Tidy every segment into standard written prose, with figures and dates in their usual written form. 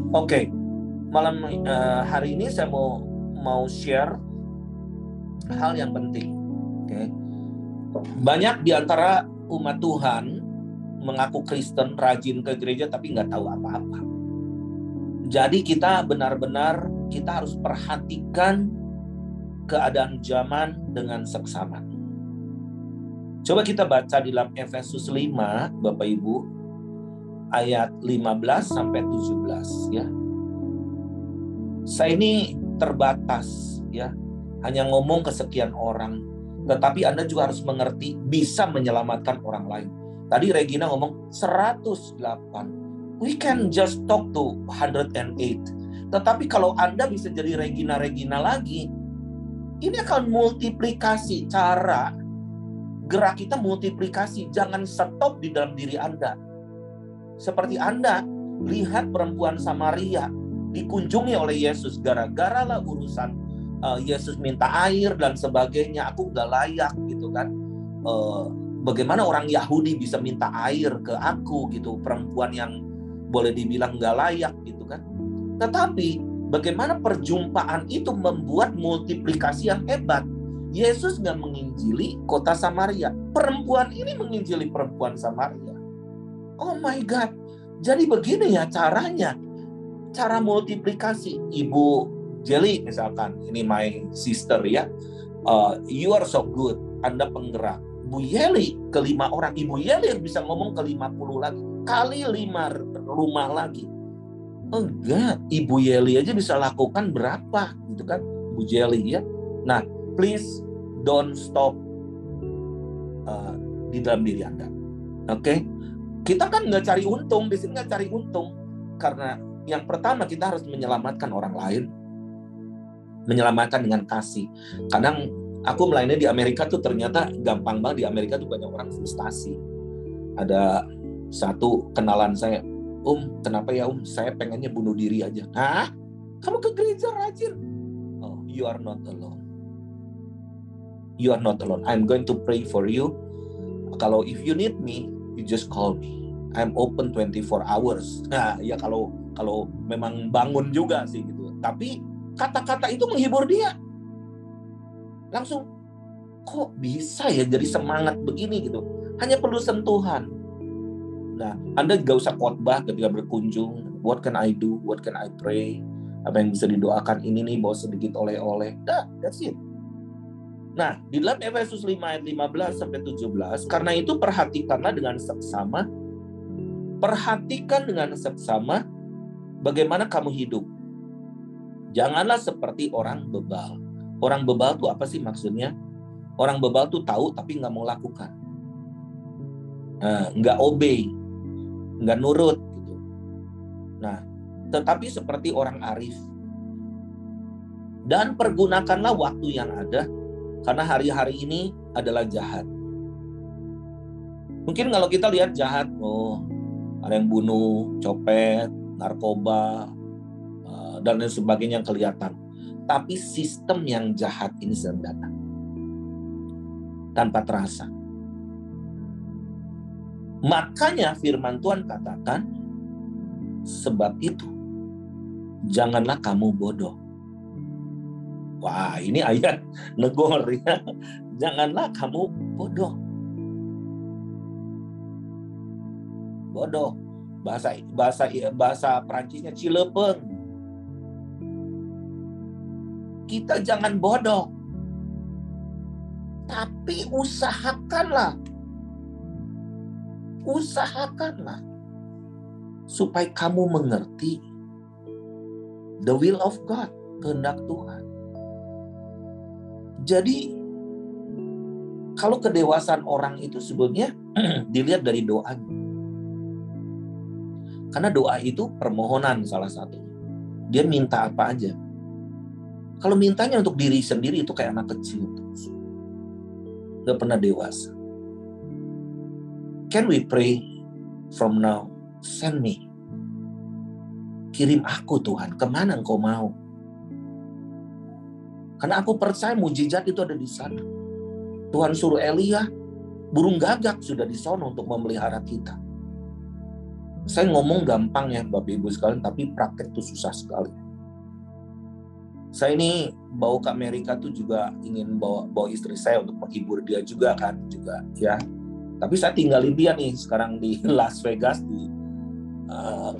Oke, malam hari ini saya mau share hal yang penting. Oke. Banyak di antara umat Tuhan mengaku Kristen, rajin ke gereja, tapi nggak tahu apa-apa. Jadi kita benar-benar kita harus perhatikan keadaan zaman dengan seksama. Coba kita baca di dalam Efesus 5, Bapak Ibu, ayat 15 sampai 17 ya. Saya ini terbatas ya, hanya ngomong ke sekian orang, tetapi Anda juga harus mengerti bisa menyelamatkan orang lain. Tadi Regina ngomong 108. We can just talk to 108. Tetapi kalau Anda bisa jadi Regina lagi, ini akan multiplikasi cara gerak kita multiplikasi. Jangan stop di dalam diri Anda. Seperti Anda lihat perempuan Samaria dikunjungi oleh Yesus gara-gara lah urusan Yesus minta air dan sebagainya. Aku nggak layak gitu kan. Bagaimana orang Yahudi bisa minta air ke aku gitu, perempuan yang boleh dibilang nggak layak gitu kan. Tetapi bagaimana perjumpaan itu membuat multiplikasi yang hebat. Yesus nggak menginjili kota Samaria, perempuan ini menginjili perempuan Samaria. Oh my God, jadi begini ya caranya, cara multiplikasi. Ibu Jelly misalkan, ini my sister ya, you are so good, Anda penggerak. Bu Yeli ke 5 orang, Ibu Yeli bisa ngomong ke 50 lagi, kali 5 rumah lagi. Enggak, Ibu Yeli aja bisa lakukan berapa gitu kan, Bu Jelly ya. Nah, please don't stop di dalam diri Anda. Oke? Kita kan nggak cari untung, di sini nggak cari untung. Karena yang pertama kita harus menyelamatkan orang lain. Menyelamatkan dengan kasih. Kadang aku melayani di Amerika tuh ternyata gampang banget. Di Amerika tuh banyak orang frustasi. Ada satu kenalan saya, kenapa ya saya pengennya bunuh diri aja. Hah? Kamu ke gereja rajin? Oh, you are not alone. You are not alone. I'm going to pray for you. Kalau if you need me, you just call me. I'm open 24 hours. Nah, ya kalau memang bangun juga sih gitu. Tapi kata-kata itu menghibur dia. Langsung, kok bisa ya jadi semangat begini gitu. Hanya perlu sentuhan. Nah, Anda gak usah khotbah ketika berkunjung. What can I do? What can I pray? Apa yang bisa didoakan ini nih, bawa sedikit oleh-oleh. That's it. Nah, di dalam Efesus 5 ayat 15 sampai 17, karena itu perhatikanlah dengan seksama. Perhatikan dengan seksama bagaimana kamu hidup. Janganlah seperti orang bebal. Orang bebal itu apa sih maksudnya? Orang bebal tuh tahu tapi nggak mau lakukan. Nggak obey, nggak nurut gitu. Nah, tetapi seperti orang arif. Dan pergunakanlah waktu yang ada, karena hari-hari ini adalah jahat. Mungkin kalau kita lihat jahat, ada yang bunuh, copet, narkoba, dan lain sebagainya yang kelihatan. Tapi sistem yang jahat ini sedang datang. Tanpa terasa. Makanya firman Tuhan katakan, sebab itu, janganlah kamu bodoh. Wah, ini ayat negor ya. Janganlah kamu bodoh. Bodoh. Bahasa Perancisnya cilepeng. Kita jangan bodoh. Tapi usahakanlah. Usahakanlah. Supaya kamu mengerti the will of God, kehendak Tuhan. Jadi, kalau kedewasaan orang itu sebetulnya dilihat dari doanya. Karena doa itu permohonan salah satu. Dia minta apa aja. Kalau mintanya untuk diri sendiri itu kayak anak kecil terus. Gak pernah dewasa. Can we pray from now? Send me. Kirim aku Tuhan, kemana engkau mau? Karena aku percaya mujizat itu ada di sana. Tuhan suruh Elia, burung gagak sudah di sana untuk memelihara kita. Saya ngomong gampang ya Bapak Ibu sekalian, tapi praktek itu susah sekali. Saya ini bawa ke Amerika tuh juga ingin bawa istri saya untuk menghibur dia juga kan, juga ya. Tapi saya tinggalin dia nih sekarang di Las Vegas di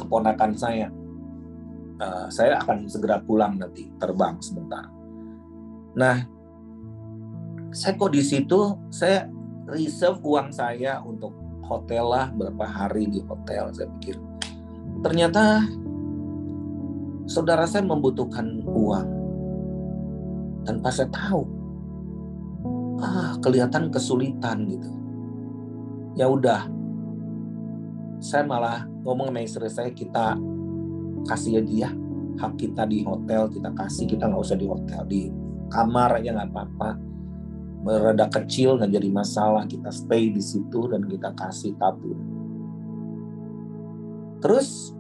keponakan saya. Saya akan segera pulang nanti, terbang sebentar. Nah, saya kok di situ saya reserve uang saya untuk hotel lah, berapa hari di hotel. Saya pikir ternyata saudara saya membutuhkan uang tanpa saya tahu. Kelihatan kesulitan gitu. Ya udah, saya malah ngomong sama istri saya, kita kasih dia hak kita di hotel, kita kasih, kita nggak usah di hotel, di kamar aja nggak apa-apa. Mereda kecil nggak jadi masalah, kita stay di situ dan kita kasih tabur. Terus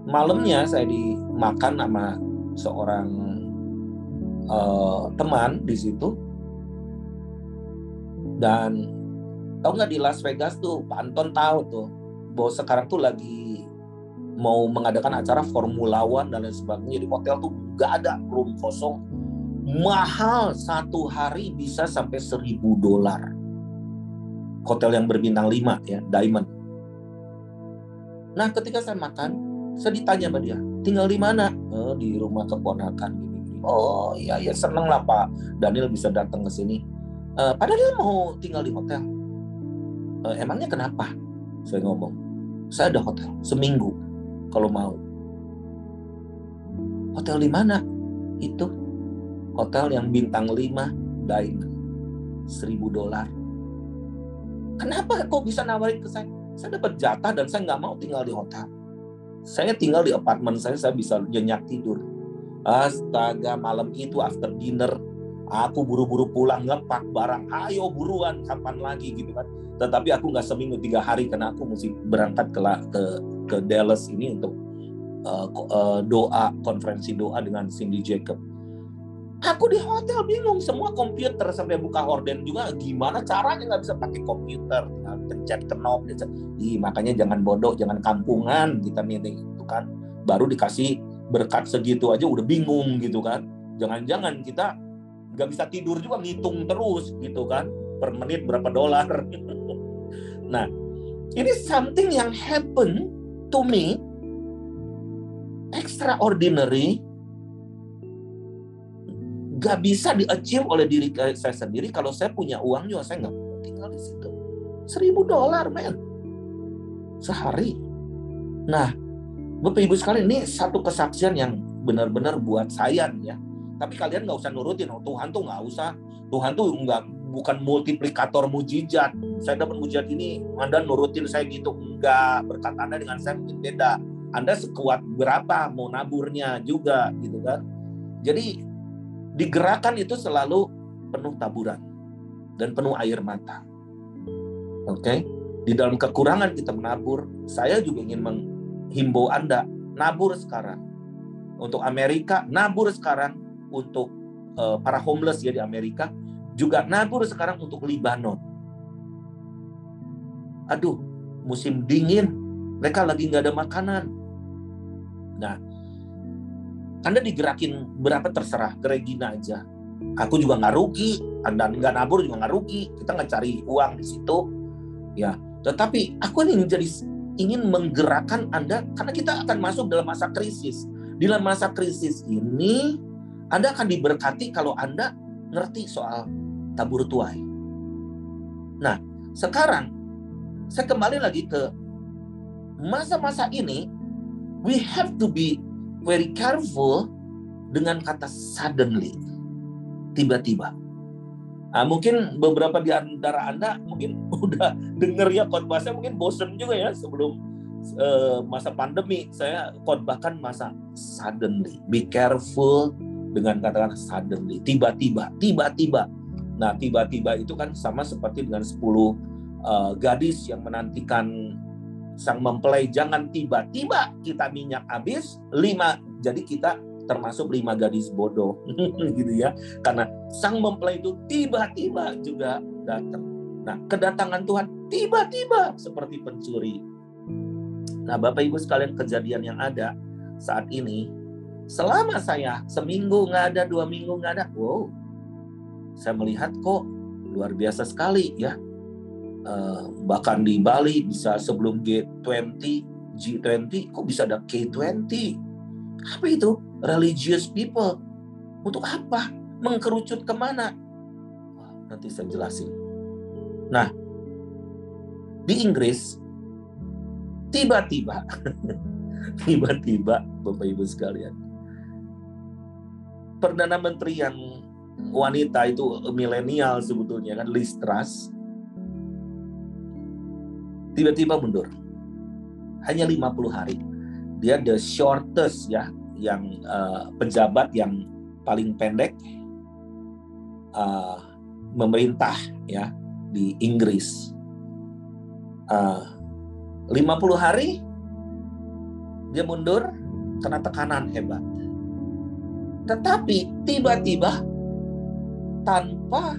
malamnya saya dimakan sama seorang teman di situ, dan tahu nggak di Las Vegas tuh, Pak Anton tahu tuh bahwa sekarang tuh lagi mau mengadakan acara Formula One dan lain sebagainya. Di hotel tuh nggak ada room kosong. Mahal, satu hari bisa sampai $1.000. Hotel yang berbintang 5 ya, Diamond. Nah, ketika saya makan, saya ditanya sama dia, tinggal di mana? Di rumah keponakan gini. Oh iya, seneng lah Pak Daniel bisa datang ke sini. Pak Daniel mau tinggal di hotel. Emangnya kenapa? Saya ngomong, saya ada hotel seminggu kalau mau. Hotel di mana? Itu hotel yang bintang 5 Diamond, $1.000. Kenapa kok bisa nawarin ke saya? Saya dapat jatah dan saya nggak mau tinggal di hotel. Saya tinggal di apartemen saya bisa nyenyak tidur. Astaga, malam itu after dinner, aku buru-buru pulang ngepak barang. Ayo buruan, kapan lagi gitu kan. Tetapi aku nggak seminggu, 3 hari karena aku mesti berangkat ke Dallas ini untuk konferensi doa dengan Cindy Jacob. Aku di hotel bingung, semua komputer, sampai buka horden juga gimana caranya, nggak bisa pakai komputer, tinggal pencet knob. Makanya jangan bodoh, jangan kampungan kita meeting itu kan, baru dikasih berkat segitu aja udah bingung gitu kan. Jangan-jangan kita nggak bisa tidur juga, ngitung terus gitu kan, per menit berapa dolar. Nah, ini something yang happen to me, extraordinary. Gak bisa di-achieve oleh diri saya sendiri. Kalau saya punya uang juga, saya nggak mau tinggal di situ. $1.000, men, sehari. Nah, Bapak Ibu sekalian, ini satu kesaksian yang benar-benar buat saya nih ya. Tapi kalian nggak usah nurutin. Tuhan tuh nggak usah. Tuhan tuh bukan multiplikator mujizat. Saya dapat mujizat ini, Anda nurutin saya gitu. Enggak, berkat Anda dengan saya mungkin beda. Anda sekuat berapa mau naburnya juga gitu kan. Jadi digerakkan itu selalu penuh taburan dan penuh air mata. Oke? Di dalam kekurangan kita menabur. Saya juga ingin menghimbau Anda, nabur sekarang. Untuk Amerika, nabur sekarang. Untuk para homeless ya di Amerika, juga nabur sekarang untuk Libanon. Aduh, musim dingin, mereka lagi nggak ada makanan. Nah, Anda digerakin berapa terserah, ke Regina aja. Aku juga nggak rugi, Anda nggak nabur juga nggak rugi. Kita nggak cari uang di situ, ya. Tetapi aku ingin menggerakkan Anda karena kita akan masuk dalam masa krisis. Di dalam masa krisis ini, Anda akan diberkati kalau Anda ngerti soal tabur tuai. Nah, sekarang saya kembali lagi ke masa-masa ini. We have to be very careful dengan kata suddenly, tiba-tiba. Mungkin beberapa di antara Anda mungkin udah denger ya khotbah saya, mungkin bosen juga ya sebelum masa pandemi. Saya khotbahkan masa suddenly. Be careful dengan kata-kata suddenly, tiba-tiba. Nah, tiba-tiba itu kan sama seperti dengan 10 gadis yang menantikan sang mempelai. Jangan tiba-tiba kita minyak habis 5, jadi kita termasuk 5 gadis bodoh gitu ya, karena sang mempelai itu tiba-tiba juga datang. Nah, kedatangan Tuhan tiba-tiba seperti pencuri. Nah, Bapak Ibu sekalian, kejadian yang ada saat ini, selama saya seminggu nggak ada, 2 minggu nggak ada, wow, saya melihat kok luar biasa sekali ya. Bahkan di Bali bisa sebelum G20, kok bisa ada K20. Apa itu? Religious people. Untuk apa? Mengkerucut kemana? Nanti saya jelasin. Nah, di Inggris, tiba-tiba Bapak Ibu sekalian, Perdana Menteri yang wanita itu milenial sebetulnya kan, Liz Truss, tiba-tiba mundur. Hanya 50 hari. Dia the shortest ya, yang pejabat yang paling pendek memerintah ya di Inggris. 50 hari dia mundur karena tekanan hebat. Tetapi tiba-tiba tanpa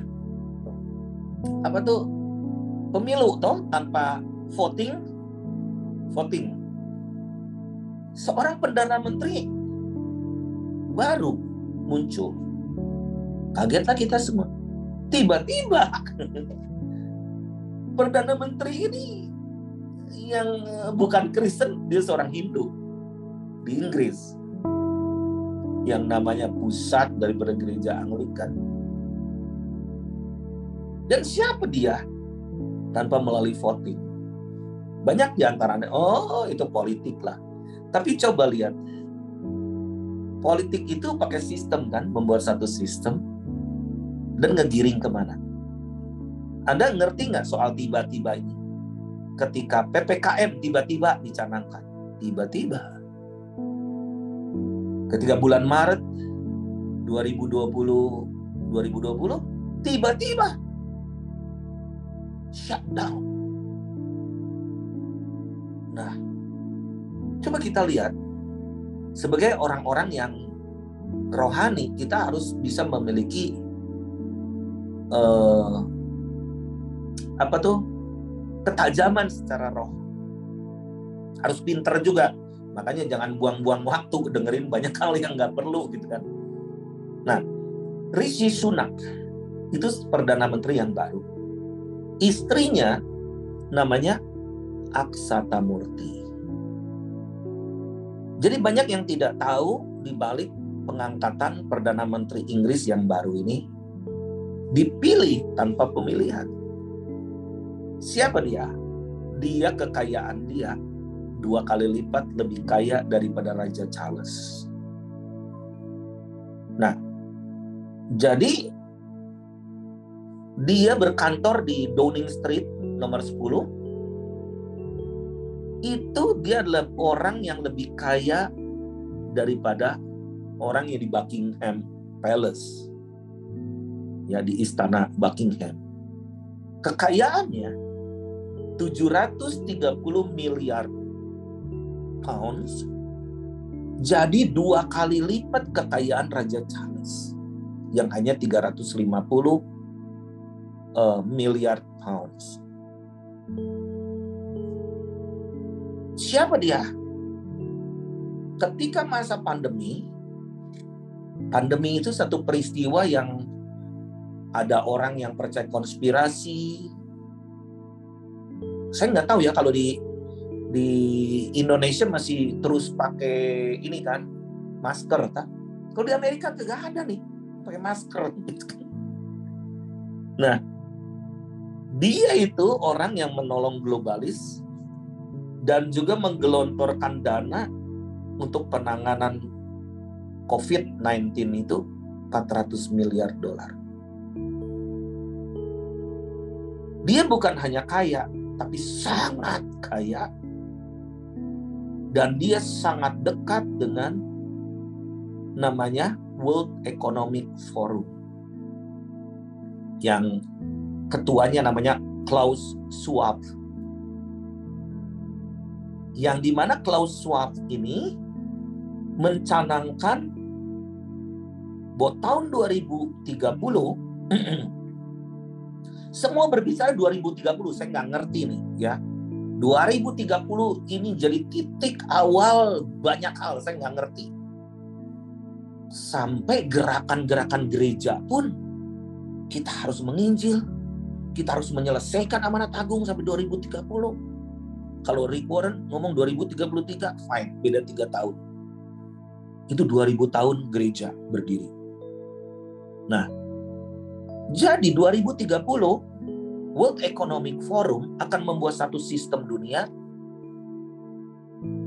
pemilu tanpa voting, seorang Perdana Menteri baru muncul. Kagetlah kita semua. Tiba-tiba Perdana Menteri ini yang bukan Kristen, dia seorang Hindu di Inggris, yang namanya pusat daripada gereja Anglikan. Dan siapa dia? Tanpa melalui voting. Banyak di antaranya, itu politik lah. Tapi coba lihat, politik itu pakai sistem kan, membuat satu sistem dan ngegiring kemana. Anda ngerti nggak soal tiba-tiba ini? Ketika PPKM tiba-tiba dicanangkan, tiba-tiba. Ketika bulan Maret 2020, tiba-tiba shutdown. Nah, coba kita lihat, sebagai orang-orang yang rohani, kita harus bisa memiliki ketajaman secara roh. Harus pinter juga. Makanya jangan buang-buang waktu dengerin banyak hal yang nggak perlu gitu kan. Nah, Rishi Sunak itu Perdana Menteri yang baru. Istrinya namanya Aksata Murty. Jadi banyak yang tidak tahu di balik pengangkatan Perdana Menteri Inggris yang baru ini dipilih tanpa pemilihan. Siapa dia? Dia, kekayaan dia 2 kali lipat lebih kaya daripada Raja Charles. Nah, jadi dia berkantor di Downing Street nomor 10. Itu dia adalah orang yang lebih kaya daripada orang yang di Buckingham Palace. Ya, di istana Buckingham. Kekayaannya 730 miliar pounds. Jadi 2 kali lipat kekayaan Raja Charles yang hanya 350 miliar pounds. Siapa dia? Ketika masa pandemi itu satu peristiwa yang ada orang yang percaya konspirasi. Saya nggak tahu ya kalau di Indonesia masih terus pakai ini kan, masker kan? Kalau di Amerika nggak ada nih pakai masker. Nah, dia itu orang yang menolong globalis dan juga menggelontorkan dana untuk penanganan COVID-19 itu 400 miliar dolar. Dia bukan hanya kaya, tapi sangat kaya. Dan dia sangat dekat dengan namanya World Economic Forum. Yang ketuanya namanya Klaus Schwab. Yang dimana Klaus Schwab ini mencanangkan bahwa tahun 2030 semua berbicara 2030, saya nggak ngerti nih ya. 2030 ini jadi titik awal banyak hal, saya nggak ngerti. Sampai gerakan-gerakan gereja pun kita harus menginjil, kita harus menyelesaikan amanat agung sampai 2030. Kalau Rick Warren ngomong 2033, fine, beda 3 tahun. Itu 2000 tahun gereja berdiri. Nah, jadi 2030 World Economic Forum akan membuat satu sistem dunia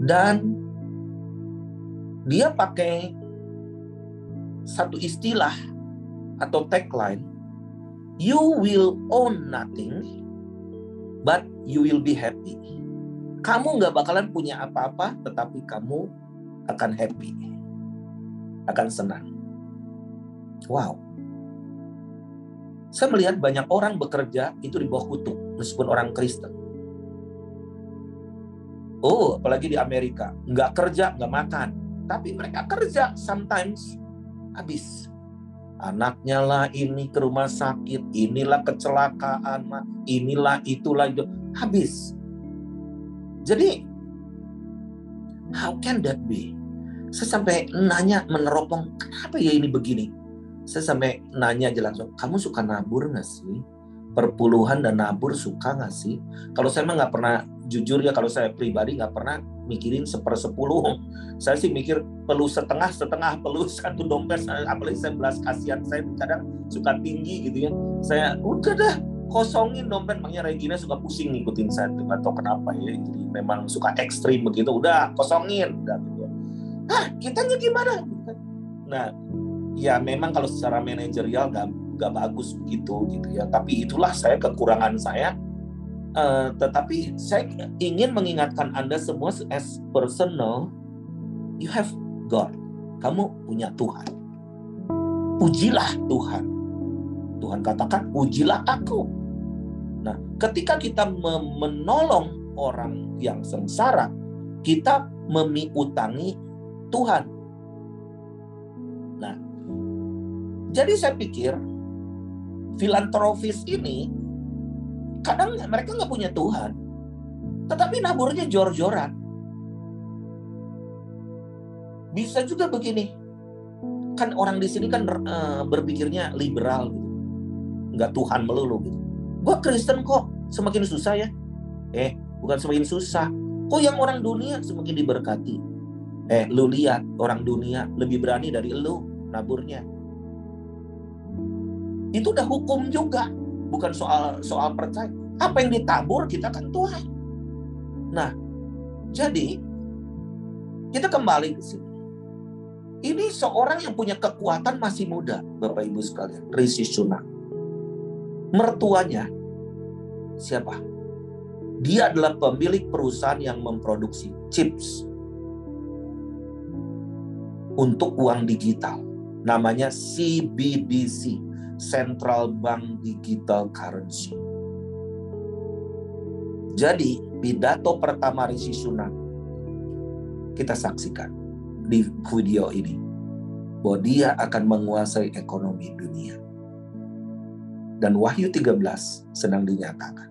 dan dia pakai satu istilah atau tagline, you will own nothing but you will be happy. Kamu nggak bakalan punya apa-apa, tetapi kamu akan happy, akan senang. Wow. Saya melihat banyak orang bekerja itu di bawah kutuk, meskipun orang Kristen. Oh, apalagi di Amerika. Nggak kerja, nggak makan. Tapi mereka kerja, sometimes habis. Anaknya lah ini ke rumah sakit, inilah kecelakaan, inilah itulah itu. Habis. Jadi, how can that be? Saya sampai nanya, meneropong, kenapa ya ini begini? Saya sampai nanya aja langsung, kamu suka nabur nggak sih? Perpuluhan dan nabur suka nggak sih? Kalau saya mah nggak pernah, jujur ya, kalau saya pribadi nggak pernah mikirin 1/10. Saya sih mikir perlu setengah, perlu satu dompet. Apalagi saya belas kasihan, saya kadang suka tinggi gitu ya. Saya udah dah kosongin dompet. Makanya Regina suka pusing ngikutin saya, nggak tahu kenapa ya. Jadi memang suka ekstrim begitu. Udah kosongin, udah gitu. Kitanya gimana? Nah, ya memang kalau secara manajerial gak bagus begitu gitu ya. Tapi itulah kekurangan saya. Tetapi saya ingin mengingatkan Anda semua as personal, you have God. Kamu punya Tuhan. Pujilah Tuhan. Tuhan katakan, pujilah aku. Nah, ketika kita menolong orang yang sengsara, kita memiutangi Tuhan. Nah, jadi saya pikir filantropis ini kadang mereka nggak punya Tuhan, tetapi naburnya jor-joran. Bisa juga begini, kan orang di sini kan berpikirnya liberal gitu, nggak Tuhan melulu gitu. Gua Kristen kok semakin susah ya? Bukan semakin susah. Kok yang orang dunia semakin diberkati? Lu lihat orang dunia lebih berani dari lu naburnya. Itu udah hukum juga, bukan soal percaya. Apa yang ditabur kita kan Tuhan. Nah, jadi kita kembali ke sini. Ini seorang yang punya kekuatan masih muda, Bapak Ibu sekalian, Rishi Sunak. Mertuanya siapa? Dia adalah pemilik perusahaan yang memproduksi chips untuk uang digital. Namanya CBDC, Central Bank Digital Currency. Jadi, pidato pertama Rishi Sunak kita saksikan di video ini, bahwa dia akan menguasai ekonomi dunia. Dan Wahyu 13 sedang dinyatakan.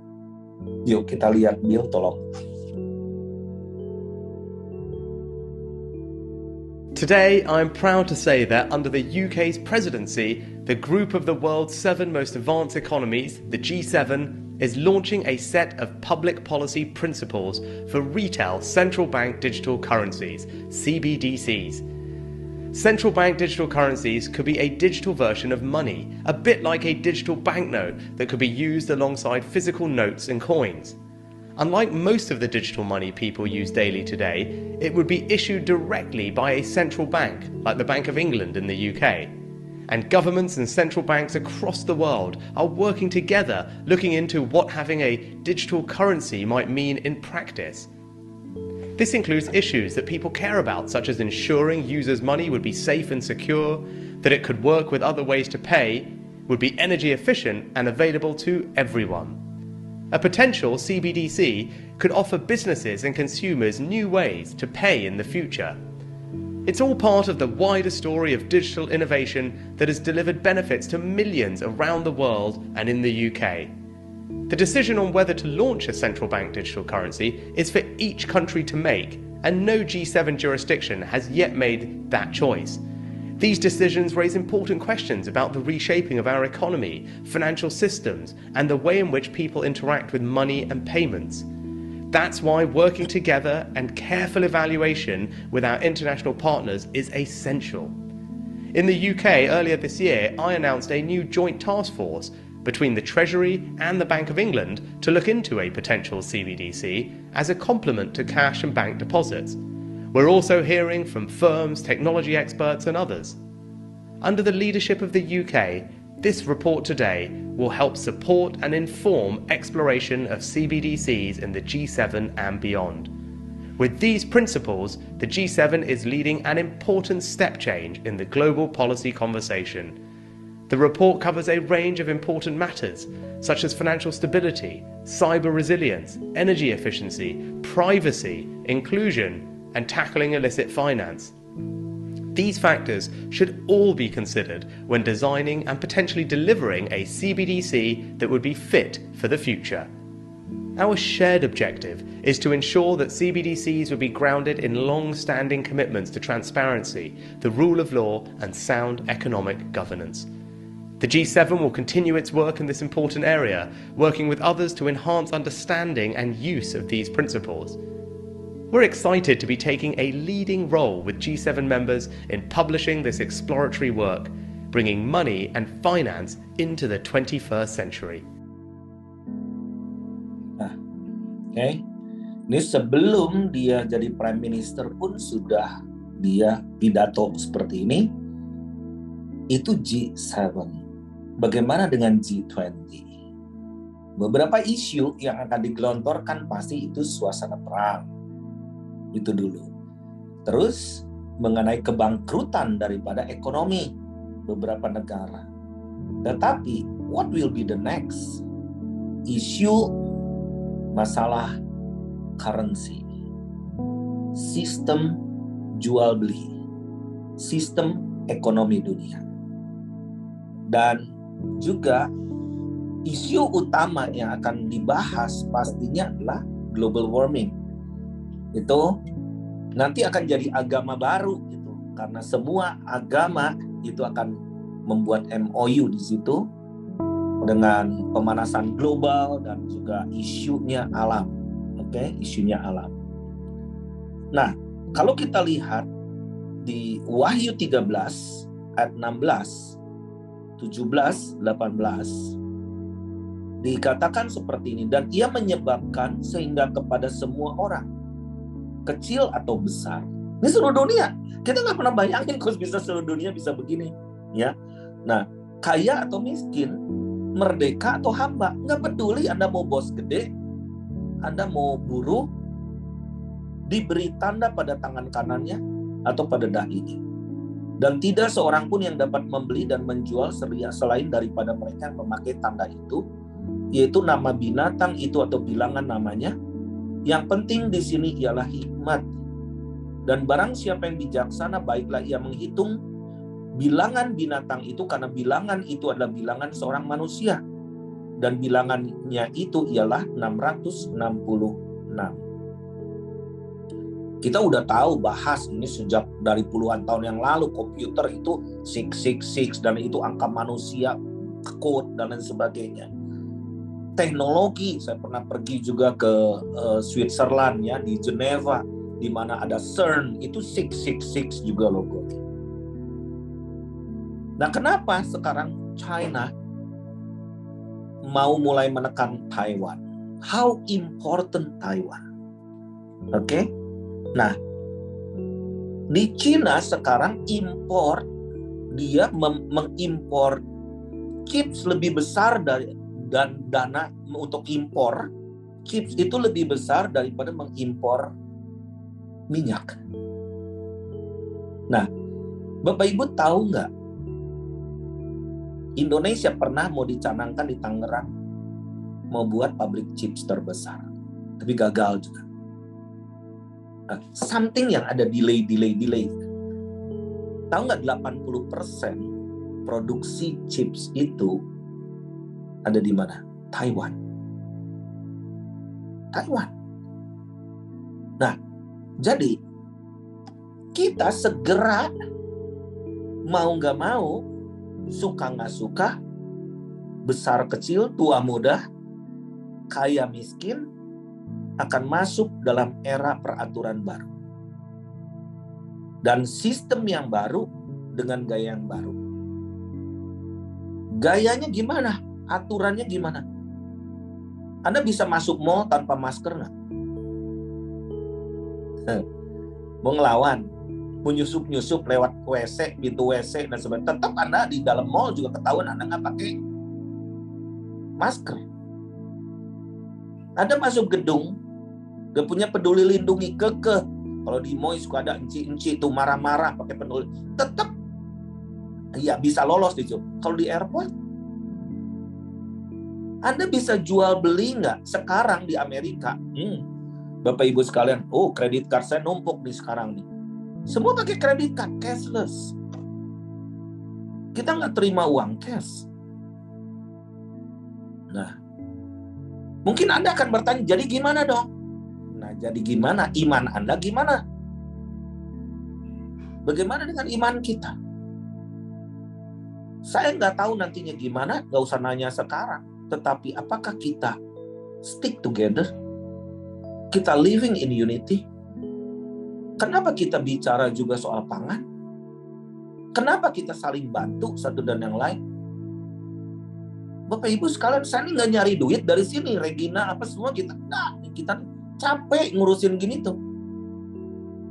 Yuk kita lihat, Bill, tolong. Today, I'm proud to say that under the UK's presidency, the group of the world's 7 most advanced economies, the G7, is launching a set of public policy principles for retail central bank digital currencies, CBDCs. Central bank digital currencies could be a digital version of money, a bit like a digital banknote that could be used alongside physical notes and coins. Unlike most of the digital money people use daily today, it would be issued directly by a central bank, like the Bank of England in the UK. And governments and central banks across the world are working together, looking into what having a digital currency might mean in practice. This includes issues that people care about, such as ensuring users' money would be safe and secure, that it could work with other ways to pay, would be energy efficient and available to everyone. A potential CBDC could offer businesses and consumers new ways to pay in the future. It's all part of the wider story of digital innovation that has delivered benefits to millions around the world and in the UK. The decision on whether to launch a central bank digital currency is for each country to make, and no G7 jurisdiction has yet made that choice. These decisions raise important questions about the reshaping of our economy, financial systems, and the way in which people interact with money and payments. That's why working together and careful evaluation with our international partners is essential. In the UK earlier this year, I announced a new joint task force between the Treasury and the Bank of England to look into a potential CBDC as a complement to cash and bank deposits. We're also hearing from firms, technology experts and others. Under the leadership of the UK, this report today will help support and inform exploration of CBDCs in the G7 and beyond. With these principles, the G7 is leading an important step change in the global policy conversation. The report covers a range of important matters, such as financial stability, cyber resilience, energy efficiency, privacy, inclusion, and tackling illicit finance. These factors should all be considered when designing and potentially delivering a CBDC that would be fit for the future. Our shared objective is to ensure that CBDCs will be grounded in long-standing commitments to transparency, the rule of law, and sound economic governance. The G7 will continue its work in this important area, working with others to enhance understanding and use of these principles. We're excited to be taking a leading role with G7 members in publishing this exploratory work, bringing money and finance into the 21st century. Oke. Ini sebelum dia jadi Prime Minister pun sudah dia pidato seperti ini. Itu G7. Bagaimana dengan G20? Beberapa isu yang akan digelontorkan pasti itu suasana perang. Itu dulu. Terus mengenai kebangkrutan daripada ekonomi beberapa negara. Tetapi what will be the next? Isu masalah currency, sistem jual beli, sistem ekonomi dunia. Dan juga isu utama yang akan dibahas pastinya adalah global warming. Itu nanti akan jadi agama baru gitu, karena semua agama itu akan membuat MOU di situ dengan pemanasan global dan juga isunya alam. Oke, isunya alam. Nah, kalau kita lihat di Wahyu 13 ayat 16, 17, 18 dikatakan seperti ini, dan ia menyebabkan sehingga kepada semua orang, kecil atau besar. Ini seluruh dunia. Kita nggak pernah bayangin kok bisa seluruh dunia bisa begini, ya. Nah, kaya atau miskin, merdeka atau hamba, nggak peduli Anda mau bos gede, Anda mau buruh, diberi tanda pada tangan kanannya atau pada dahinya. Dan tidak seorang pun yang dapat membeli dan menjual selain daripada mereka yang memakai tanda itu, yaitu nama binatang itu atau bilangan namanya. Yang penting di sini ialah hikmat. Dan barang siapa yang bijaksana, baiklah ia menghitung bilangan binatang itu, karena bilangan itu adalah bilangan seorang manusia. Dan bilangannya itu ialah 666. Kita udah tahu bahas ini sejak dari puluhan tahun yang lalu. Komputer itu 666 dan itu angka manusia, code dan lain sebagainya. Teknologi, saya pernah pergi juga ke Switzerland ya, di Geneva, di mana ada CERN, itu 666 juga logonya. Nah, kenapa sekarang China mau mulai menekan Taiwan? How important Taiwan? Oke? Nah, di China sekarang impor, dia mengimpor chips lebih besar dan dana untuk impor chips itu lebih besar daripada mengimpor minyak. Nah, Bapak Ibu tahu nggak? Indonesia pernah mau dicanangkan di Tangerang mau buat pabrik chips terbesar, tapi gagal juga. Something yang ada delay. Tahu nggak 80% produksi chips itu ada di mana? Taiwan. Taiwan. Nah, jadi kita segera mau nggak mau, suka nggak suka, besar kecil, tua muda, kaya miskin, akan masuk dalam era peraturan baru. Dan sistem yang baru dengan gaya yang baru. Gayanya gimana? Aturannya gimana? Anda bisa masuk mall tanpa masker nggak? Mau ngelawan, mau nyusup lewat WC, pintu WC dan sebagainya. Tetap Anda di dalam mall juga ketahuan Anda nggak pakai masker. Anda masuk gedung, gak punya peduli lindungi, kekeh. Kalau di mall suka ada enci-enci tuh marah-marah pakai peduli. Tetap ya bisa lolos di situ. Kalau di airport, Anda bisa jual beli nggak sekarang di Amerika? Bapak Ibu sekalian, kredit card saya numpuk nih sekarang nih. Semua pakai kredit card, cashless. Kita nggak terima uang cash. Nah, mungkin Anda akan bertanya, jadi gimana dong? Nah, jadi gimana? Iman Anda gimana? Bagaimana dengan iman kita? Saya nggak tahu nantinya gimana, nggak usah nanya sekarang. Tetapi apakah kita stick together? Kita living in unity? Kenapa kita bicara juga soal pangan? Kenapa kita saling bantu satu dan yang lain? Bapak Ibu sekalian, saya ini nggak nyari duit dari sini. Regina apa semua kita capek ngurusin gini tuh.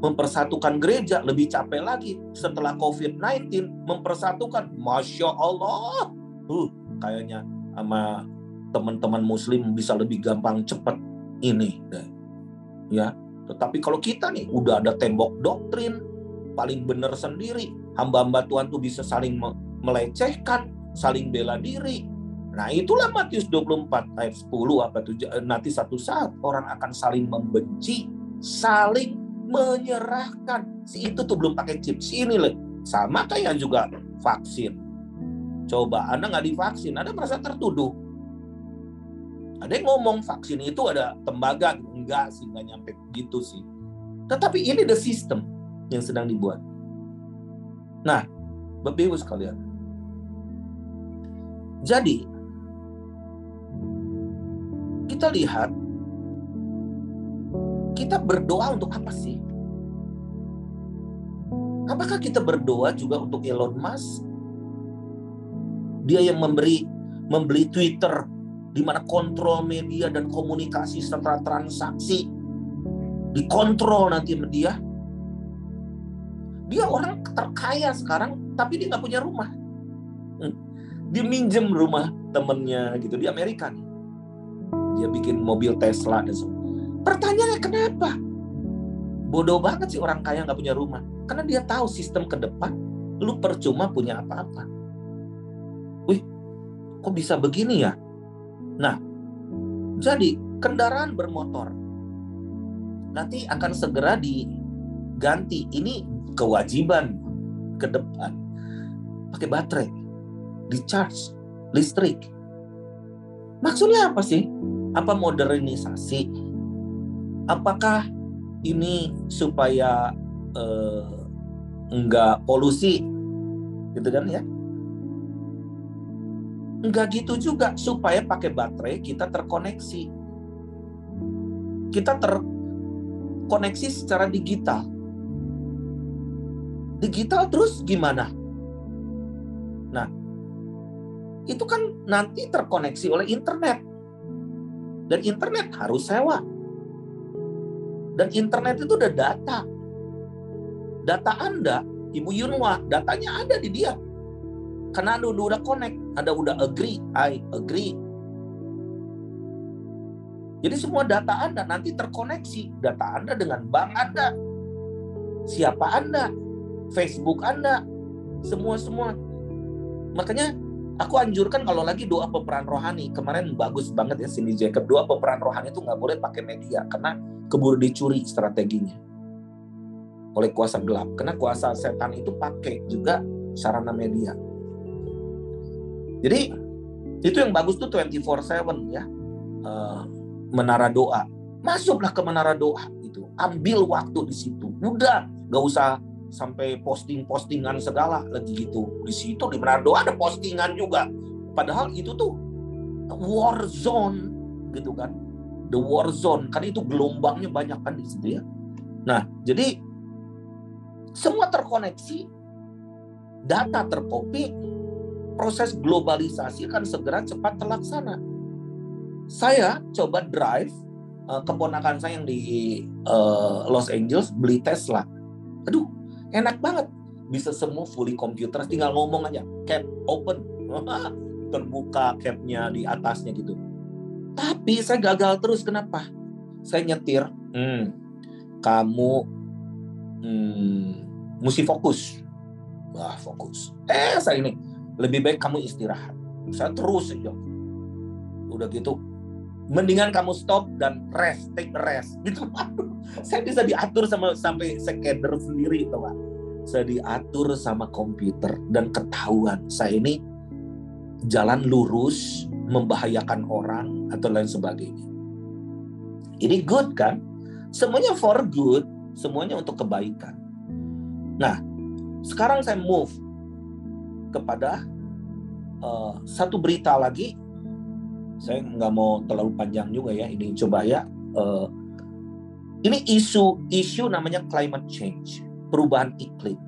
Mempersatukan gereja lebih capek lagi. Setelah COVID-19 mempersatukan, Masya Allah. Kayaknya sama teman-teman Muslim bisa lebih gampang cepat ini deh. Ya, tetapi kalau kita nih udah ada tembok doktrin, paling benar sendiri. Hamba-hamba Tuhan tuh bisa saling melecehkan, saling bela diri. Nah, itulah Matius 24 ayat 10 nanti satu saat orang akan saling membenci, saling menyerahkan. Si itu tuh belum pakai chip, si ini loh. Sama kayak juga vaksin. Coba Anda nggak divaksin, Anda merasa tertuduh. Ada yang ngomong vaksin itu ada tembaga, enggak sih, nggak nyampe begitu sih. Tetapi ini the system yang sedang dibuat. Nah, Bapak Ibu sekalian, jadi kita lihat, kita berdoa untuk apa sih? Apakah kita berdoa juga untuk Elon Musk? Dia yang membeli Twitter, di mana kontrol media dan komunikasi serta transaksi dikontrol nanti media. Dia orang terkaya sekarang, tapi dia nggak punya rumah. Dia minjem rumah temennya gitu di Amerika nih. Dia bikin mobil Tesla dan semua. Pertanyaannya kenapa? Bodoh banget sih orang kaya nggak punya rumah. Karena dia tahu sistem ke depan, lu percuma punya apa-apa. Wih, kok bisa begini ya? Nah, jadi kendaraan bermotor nanti akan segera diganti. Ini kewajiban ke depan. Pakai baterai, di charge, listrik. Maksudnya apa sih? Apa modernisasi? Apakah ini supaya enggak polusi? Gitu kan ya? Enggak gitu juga, supaya pakai baterai kita terkoneksi. Kita terkoneksi secara digital. Digital terus gimana? Nah, itu kan nanti terkoneksi oleh internet. Dan internet harus sewa. Dan internet itu udah data. Data Anda, Ibu Yunwa, datanya ada di dia. Karena Anda udah connect, Anda udah agree, I agree. Jadi semua data Anda nanti terkoneksi. Data Anda dengan bank Anda. Siapa Anda? Facebook Anda. Semua. Makanya aku anjurkan kalau lagi doa peperan rohani. Kemarin bagus banget ya Cindy Jacob. Doa peperan rohani itu nggak boleh pakai media. Karena keburu dicuri strateginya. Oleh kuasa gelap. Karena kuasa setan itu pakai juga sarana media. Jadi itu yang bagus tuh 24/7 ya, menara doa. Masuklah ke menara doa itu, ambil waktu di situ. Udah, nggak usah sampai postingan segala lagi gitu. Di situ di menara doa ada postingan juga. Padahal itu tuh war zone gitu kan. The war zone, kan itu gelombangnya banyak kan di situ ya. Nah, jadi semua terkoneksi, data terkopi, proses globalisasi akan segera cepat terlaksana. Saya coba drive, keponakan saya yang di Los Angeles beli Tesla. Aduh, enak banget. Bisa semua fully computer, tinggal ngomong aja. Cap open. Terbuka capnya di atasnya gitu. Tapi saya gagal terus, kenapa? Saya nyetir, kamu mesti fokus. Wah, fokus. Saya ini, lebih baik kamu istirahat. Saya terus aja. Udah gitu, mendingan kamu stop dan rest, take a rest. Gitu. Saya bisa diatur sampai skader sendiri, itu Pak. Saya diatur sama komputer dan ketahuan saya ini jalan lurus, membahayakan orang atau lain sebagainya. Ini good kan? Semuanya for good, semuanya untuk kebaikan. Nah, sekarang saya move kepada satu berita lagi. Saya nggak mau terlalu panjang juga ya. Ini coba ya. Ini isu namanya climate change, perubahan iklim,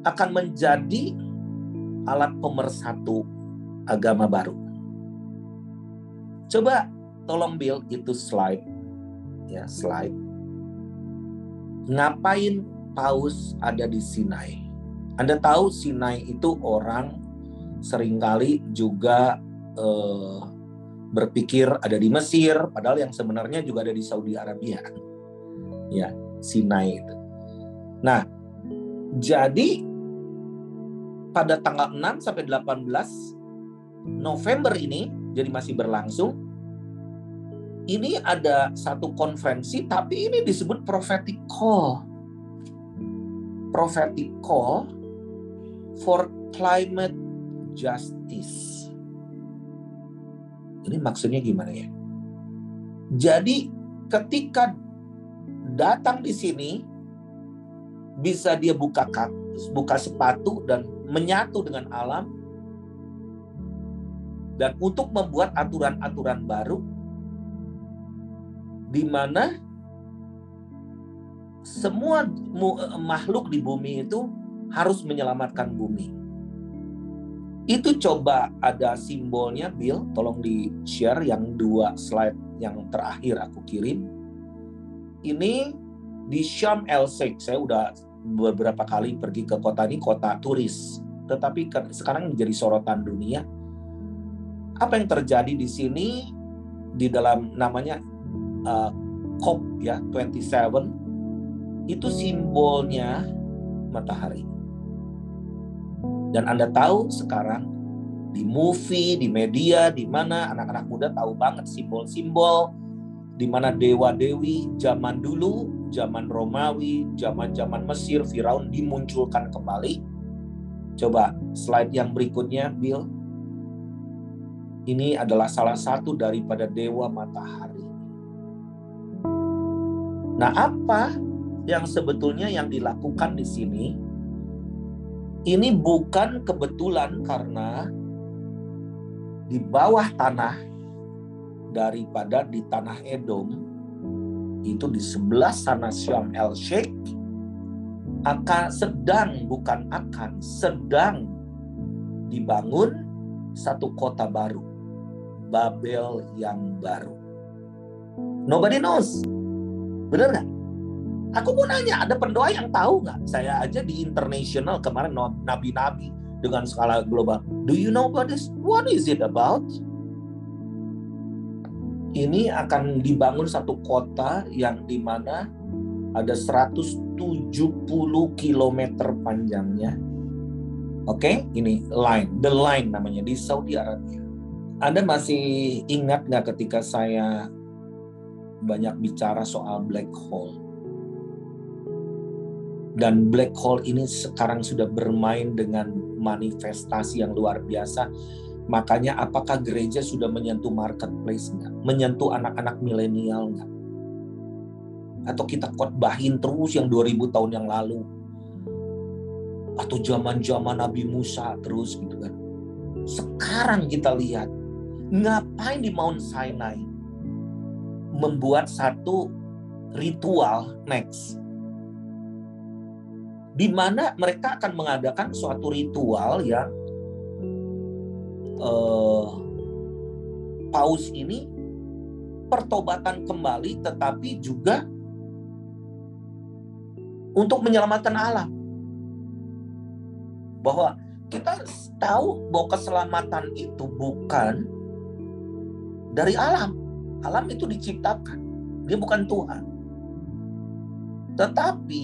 akan menjadi alat pemersatu agama baru. Coba tolong Bill itu slide. Ya, slide. Ngapain Paus ada di Sinai? Anda tahu Sinai itu orang seringkali juga berpikir ada di Mesir, padahal yang sebenarnya juga ada di Saudi Arabia. Ya, Sinai itu. Nah, jadi pada tanggal 6 sampai 18 November ini, jadi masih berlangsung, ini ada satu konferensi, tapi ini disebut prophetic call. Prophetic call for climate justice. Ini maksudnya gimana ya? Jadi ketika datang di sini, bisa dia buka sepatu dan menyatu dengan alam, dan untuk membuat aturan-aturan baru di mana semua makhluk di bumi itu harus menyelamatkan bumi. Itu coba ada simbolnya, Bill, tolong di-share yang 2 slide yang terakhir aku kirim. Ini di Sharm el-Sheikh. Saya udah beberapa kali pergi ke kota ini, kota turis. Tetapi sekarang menjadi sorotan dunia. Apa yang terjadi di sini di dalam namanya COP ya 27, itu simbolnya matahari. Dan Anda tahu sekarang di movie, di media, di mana anak-anak muda tahu banget simbol-simbol di mana dewa-dewi zaman dulu, zaman Romawi, zaman-zaman Mesir, Firaun dimunculkan kembali. Coba slide yang berikutnya, Bill. Ini adalah salah satu daripada dewa matahari. Nah, apa yang sebetulnya yang dilakukan di sini? Ini bukan kebetulan, karena di bawah tanah daripada di tanah Edom, itu di sebelah sana Sharm el-Sheikh, sedang dibangun satu kota baru, Babel yang baru. Nobody knows. Bener nggak? Aku mau nanya, ada pendoa yang tahu nggak? Saya aja di international kemarin, nabi-nabi dengan skala global. Do you know about this? What is it about? Ini akan dibangun satu kota yang dimana ada 170 km panjangnya. Oke, ini The Line namanya, di Saudi Arabia. Anda masih ingat nggak ketika saya banyak bicara soal black hole? Dan black hole ini sekarang sudah bermain dengan manifestasi yang luar biasa. Makanya apakah gereja sudah menyentuh marketplace nggak? Menyentuh anak-anak milenial nggak? atau kita khotbahin terus yang 2000 tahun yang lalu, atau zaman-zaman Nabi Musa terus gitu kan. Sekarang kita lihat, ngapain di Mount Sinai membuat satu ritual next, di mana mereka akan mengadakan suatu ritual yang Paus ini pertobatan kembali, tetapi juga untuk menyelamatkan alam. Bahwa kita tahu bahwa keselamatan itu bukan dari alam. Alam itu diciptakan, dia bukan Tuhan. Tetapi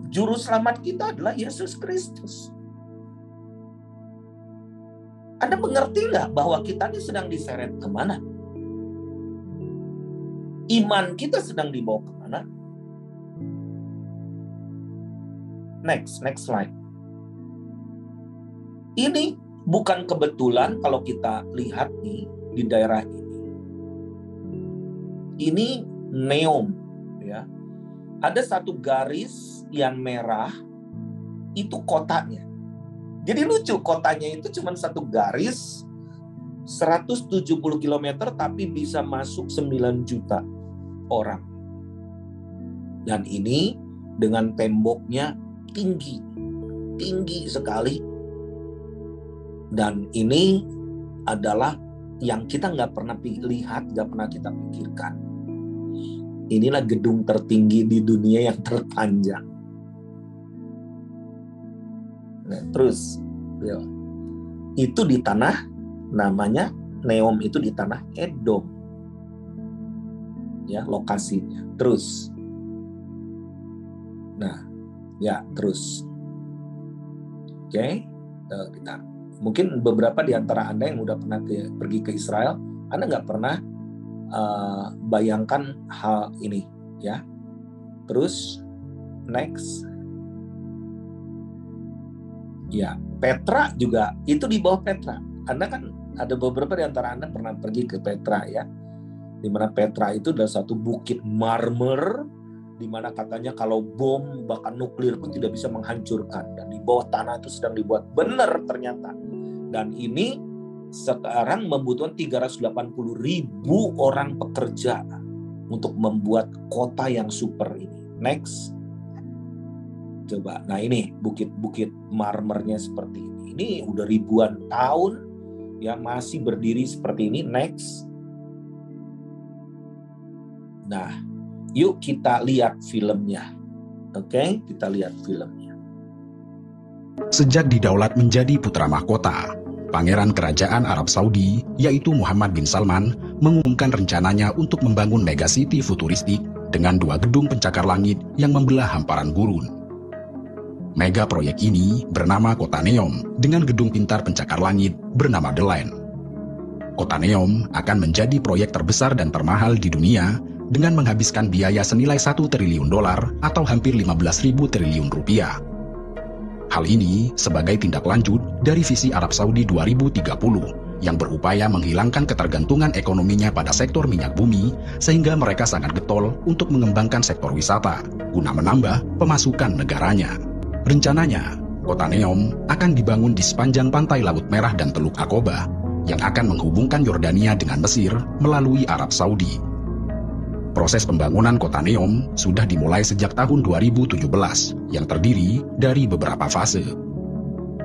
juru selamat kita adalah Yesus Kristus. Anda mengerti nggak bahwa kita ini sedang diseret kemana? Iman kita sedang dibawa kemana? Next slide. Ini bukan kebetulan kalau kita lihat nih di daerah ini. Ini Neom, ya. Ada satu garis yang merah, itu kotanya. Jadi lucu, kotanya itu cuma satu garis 170 km tapi bisa masuk 9 juta orang. Dan ini dengan temboknya tinggi sekali. Dan ini adalah yang kita nggak pernah lihat, nggak pernah kita pikirkan. Inilah gedung tertinggi di dunia yang terpanjang. Nah, terus, ya, itu di tanah, namanya Neom itu di tanah Edom. Ya, lokasinya. Terus. Nah, ya, terus. Oke, kita. Mungkin beberapa di antara Anda yang udah pernah pergi ke Israel, Anda nggak pernah bayangkan hal ini, ya. Terus, next. Ya, Petra juga, itu di bawah Petra. Anda kan ada beberapa di antara Anda pernah pergi ke Petra, ya. Di mana Petra itu adalah satu bukit marmer, di mana katanya kalau bom bahkan nuklir pun tidak bisa menghancurkan. Dan di bawah tanah itu sedang dibuat, benar ternyata. Dan ini sekarang membutuhkan 380.000 orang pekerja untuk membuat kota yang super ini. Next. Coba, nah ini bukit-bukit marmernya seperti ini. Ini udah ribuan tahun yang masih berdiri seperti ini. Next. Nah, yuk kita lihat filmnya. Oke, kita lihat filmnya. Sejak didaulat menjadi putra mahkota, Pangeran Kerajaan Arab Saudi, yaitu Muhammad bin Salman, mengumumkan rencananya untuk membangun megacity futuristik dengan 2 gedung pencakar langit yang membelah hamparan gurun. Mega proyek ini bernama Kota Neom dengan gedung pintar pencakar langit bernama The Line. Kota Neom akan menjadi proyek terbesar dan termahal di dunia dengan menghabiskan biaya senilai $1 triliun atau hampir 15.000 triliun rupiah. Hal ini sebagai tindak lanjut dari visi Arab Saudi 2030 yang berupaya menghilangkan ketergantungan ekonominya pada sektor minyak bumi sehingga mereka sangat getol untuk mengembangkan sektor wisata guna menambah pemasukan negaranya. Rencananya, Kota Neom akan dibangun di sepanjang pantai Laut Merah dan Teluk Aqaba yang akan menghubungkan Yordania dengan Mesir melalui Arab Saudi. Proses pembangunan Kota Neom sudah dimulai sejak tahun 2017 yang terdiri dari beberapa fase.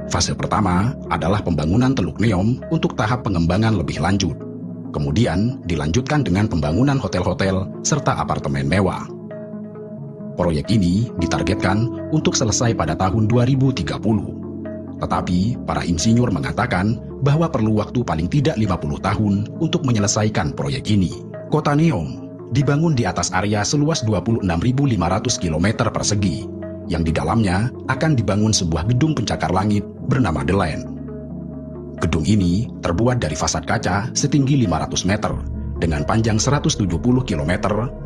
Fase pertama adalah pembangunan Teluk Neom untuk tahap pengembangan lebih lanjut. Kemudian dilanjutkan dengan pembangunan hotel-hotel serta apartemen mewah. Proyek ini ditargetkan untuk selesai pada tahun 2030. Tetapi para insinyur mengatakan bahwa perlu waktu paling tidak 50 tahun untuk menyelesaikan proyek ini. Kota Neom dibangun di atas area seluas 26.500 km persegi, yang di dalamnya akan dibangun sebuah gedung pencakar langit bernama The Line. Gedung ini terbuat dari fasad kaca setinggi 500 meter, dengan panjang 170 km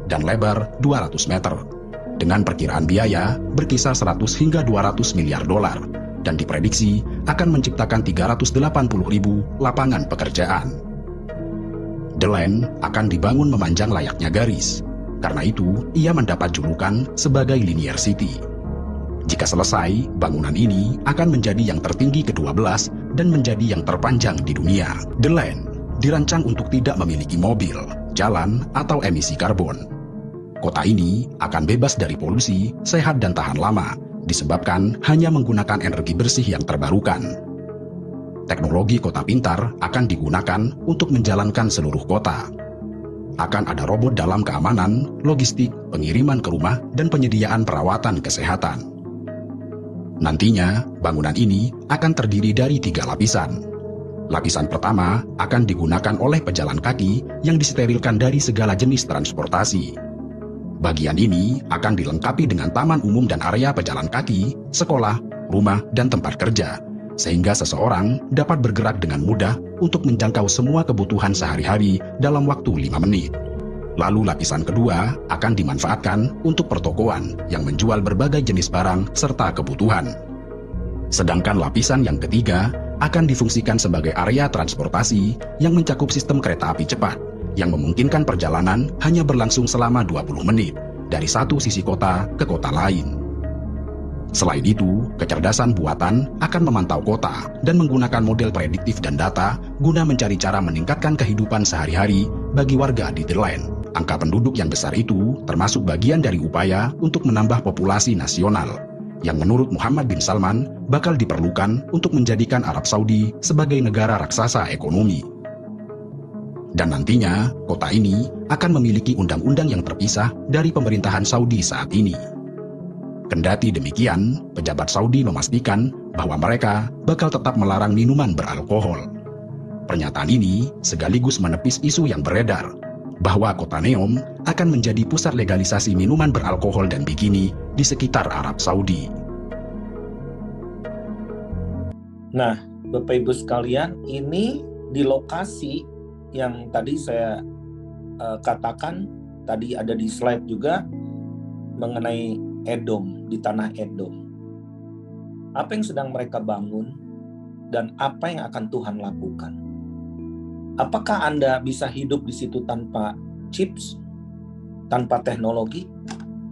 dan lebar 200 meter. Dengan perkiraan biaya berkisar 100 hingga 200 miliar dolar dan diprediksi akan menciptakan 380.000 lapangan pekerjaan. The Line akan dibangun memanjang layaknya garis. Karena itu, ia mendapat julukan sebagai Linear City. Jika selesai, bangunan ini akan menjadi yang tertinggi ke-12 dan menjadi yang terpanjang di dunia. The Line dirancang untuk tidak memiliki mobil, jalan, atau emisi karbon. Kota ini akan bebas dari polusi, sehat dan tahan lama, disebabkan hanya menggunakan energi bersih yang terbarukan. Teknologi kota pintar akan digunakan untuk menjalankan seluruh kota. Akan ada robot dalam keamanan, logistik, pengiriman ke rumah, dan penyediaan perawatan kesehatan. Nantinya, bangunan ini akan terdiri dari 3 lapisan. Lapisan pertama akan digunakan oleh pejalan kaki yang disterilkan dari segala jenis transportasi. Bagian ini akan dilengkapi dengan taman umum dan area pejalan kaki, sekolah, rumah, dan tempat kerja, sehingga seseorang dapat bergerak dengan mudah untuk menjangkau semua kebutuhan sehari-hari dalam waktu 5 menit. Lalu lapisan kedua akan dimanfaatkan untuk pertokoan yang menjual berbagai jenis barang serta kebutuhan. Sedangkan lapisan yang ketiga akan difungsikan sebagai area transportasi yang mencakup sistem kereta api cepat yang memungkinkan perjalanan hanya berlangsung selama 20 menit dari satu sisi kota ke kota lain. Selain itu, kecerdasan buatan akan memantau kota dan menggunakan model prediktif dan data guna mencari cara meningkatkan kehidupan sehari-hari bagi warga di The Line. Angka penduduk yang besar itu termasuk bagian dari upaya untuk menambah populasi nasional, yang menurut Muhammad bin Salman bakal diperlukan untuk menjadikan Arab Saudi sebagai negara raksasa ekonomi. Dan nantinya, kota ini akan memiliki undang-undang yang terpisah dari pemerintahan Saudi saat ini. Kendati demikian, pejabat Saudi memastikan bahwa mereka bakal tetap melarang minuman beralkohol. Pernyataan ini sekaligus menepis isu yang beredar bahwa kota Neom akan menjadi pusat legalisasi minuman beralkohol dan bikini di sekitar Arab Saudi. Nah, Bapak Ibu sekalian, ini di lokasi yang tadi saya katakan, tadi ada di slide juga mengenai Edom, di tanah Edom. Apa yang sedang mereka bangun dan apa yang akan Tuhan lakukan? Apakah Anda bisa hidup di situ tanpa chips, tanpa teknologi,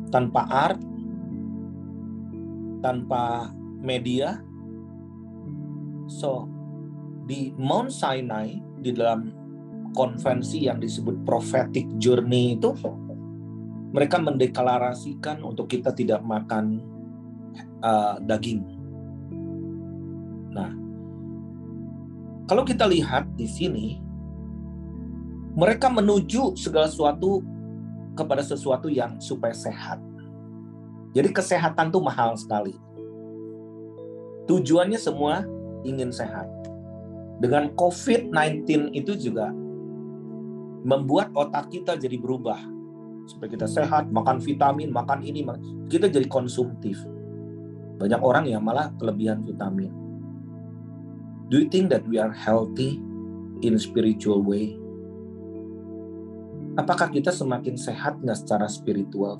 tanpa art, tanpa media? So, di Mount Sinai, di dalam konvensi yang disebut prophetic journey itu, mereka mendeklarasikan untuk kita tidak makan daging. Nah, kalau kita lihat di sini, mereka menuju segala sesuatu kepada sesuatu yang supaya sehat. Jadi kesehatan itu mahal sekali. Tujuannya semua ingin sehat. Dengan COVID-19 itu juga membuat otak kita jadi berubah. Supaya kita sehat, makan vitamin, makan ini, kita jadi konsumtif. Banyak orang yang malah kelebihan vitamin. Do you think that we are healthy in spiritual way? Apakah kita semakin sehat nggak secara spiritual?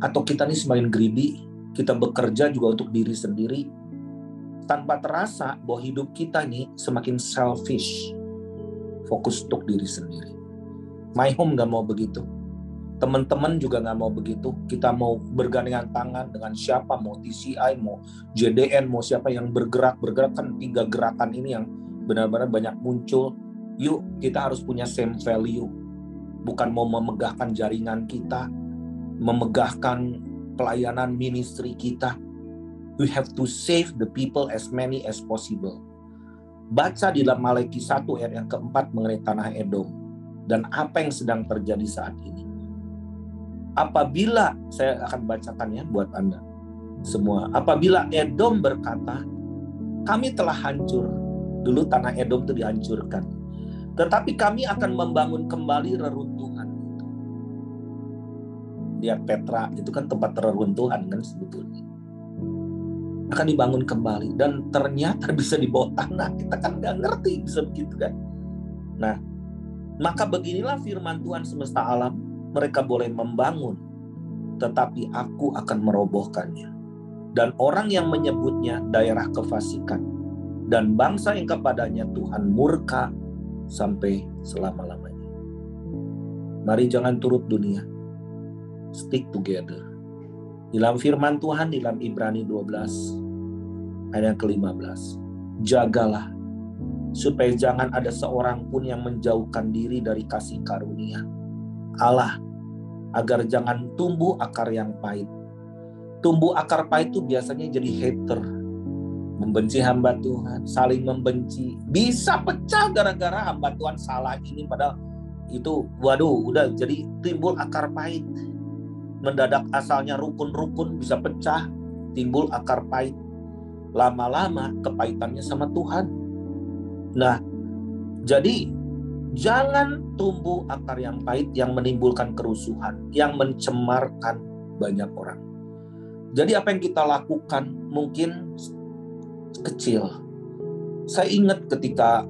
Atau kita ini semakin greedy, kita bekerja juga untuk diri sendiri, tanpa terasa bahwa hidup kita ini semakin selfish, fokus untuk diri sendiri. My home nggak mau begitu. Teman-teman juga nggak mau begitu. Kita mau bergandengan tangan dengan siapa, mau TCI, mau JDN, mau siapa yang bergerak kan 3 gerakan ini yang benar-benar banyak muncul. Yuk, kita harus punya same value. Bukan mau memegahkan jaringan kita, memegahkan pelayanan ministry kita. We have to save the people as many as possible. Baca di dalam Malaki 1 ayat yang keempat mengenai tanah Edom. Dan apa yang sedang terjadi saat ini. Apabila, saya akan bacakan ya buat Anda semua. Apabila Edom berkata, kami telah hancur. Dulu tanah Edom itu dihancurkan. Tetapi kami akan membangun kembali reruntuhan. Lihat Petra, itu kan tempat reruntuhan kan sebetulnya. Akan dibangun kembali. Dan ternyata bisa di bawah tanah. Kita kan nggak ngerti bisa begitu kan. Nah, maka beginilah firman Tuhan semesta alam. Mereka boleh membangun, tetapi aku akan merobohkannya. Dan orang yang menyebutnya daerah kefasikan. Dan bangsa yang kepadanya Tuhan murka sampai selama-lamanya. Mari jangan turut dunia. Stick together. Dalam firman Tuhan di dalam Ibrani 12 ayat yang ke-15. Jagalah supaya jangan ada seorang pun yang menjauhkan diri dari kasih karunia Allah, agar jangan tumbuh akar yang pahit. Tumbuh akar pahit itu biasanya jadi hater, membenci hamba Tuhan, saling membenci, bisa pecah gara-gara hamba Tuhan salah ini, padahal itu udah jadi timbul akar pahit. Mendadak asalnya rukun-rukun bisa pecah, timbul akar pahit. Lama-lama kepahitannya sama Tuhan. Nah, jadi jangan tumbuh akar yang pahit yang menimbulkan kerusuhan, yang mencemarkan banyak orang. Jadi apa yang kita lakukan mungkin kecil. Saya ingat ketika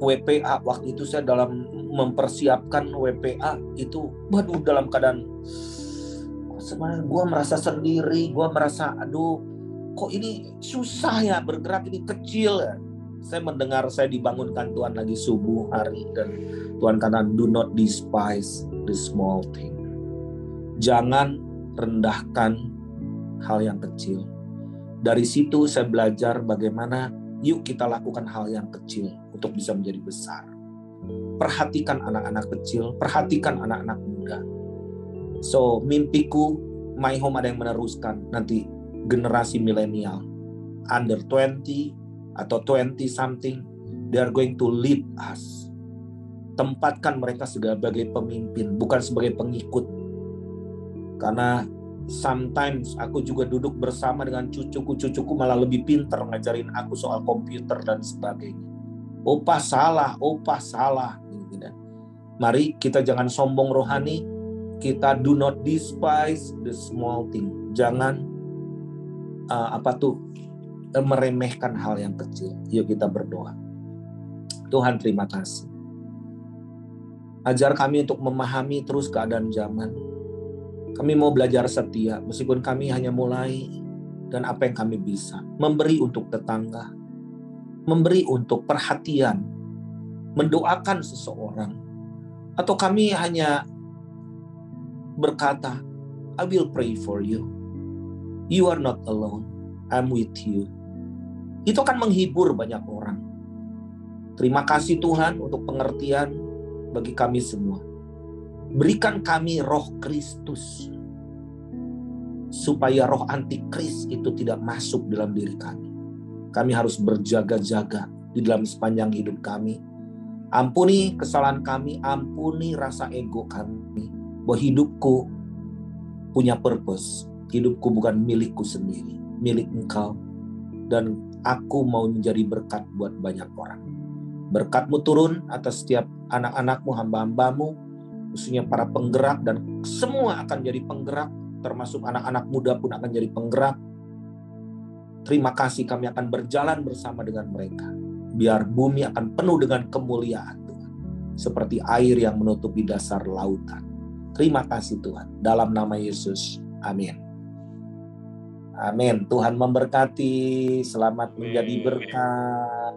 WPA, waktu itu saya dalam mempersiapkan WPA itu, dalam keadaan sebenarnya gue merasa sendiri, gue merasa kok ini susah ya bergerak, ini kecil ya. Saya mendengar saya dibangunkan Tuhan lagi subuh hari, dan Tuhan kata, do not despise the small thing. Jangan rendahkan hal yang kecil. Dari situ saya belajar bagaimana yuk kita lakukan hal yang kecil untuk bisa menjadi besar. Perhatikan anak-anak kecil, perhatikan anak-anak muda. So mimpiku, My Home ada yang meneruskan nanti generasi milenial under 20 atau 20 something, they are going to lead us. Tempatkan mereka sebagai pemimpin, bukan sebagai pengikut. Karena sometimes aku juga duduk bersama dengan cucuku malah lebih pintar ngajarin aku soal komputer dan sebagainya. Opa salah. Mari kita jangan sombong rohani, kita do not despise the small thing. Jangan meremehkan hal yang kecil. Yuk kita berdoa. Tuhan, terima kasih. Ajar kami untuk memahami terus keadaan zaman. Kami mau belajar setia, meskipun kami hanya mulai, dan apa yang kami bisa. Memberi untuk tetangga, memberi untuk perhatian, mendoakan seseorang. Atau kami hanya berkata, I will pray for you. You are not alone. I'm with you. Itu akan menghibur banyak orang. Terima kasih Tuhan untuk pengertian bagi kami semua. Berikan kami roh Kristus, supaya roh antikris itu tidak masuk dalam diri kami. Kami harus berjaga-jaga di dalam sepanjang hidup kami. Ampuni kesalahan kami, ampuni rasa ego kami, bahwa hidupku punya purpose. Hidupku bukan milikku sendiri, milik Engkau. Dan aku mau menjadi berkat buat banyak orang. Berkat-Mu turun atas setiap anak-anak-Mu, hamba-hamba-Mu, khususnya para penggerak, dan semua akan jadi penggerak, termasuk anak-anak muda pun akan jadi penggerak. Terima kasih, kami akan berjalan bersama dengan mereka. Biar bumi akan penuh dengan kemuliaan Tuhan, seperti air yang menutupi dasar lautan. Terima kasih Tuhan, dalam nama Yesus, amin. Amin. Tuhan memberkati. Selamat menjadi berkat.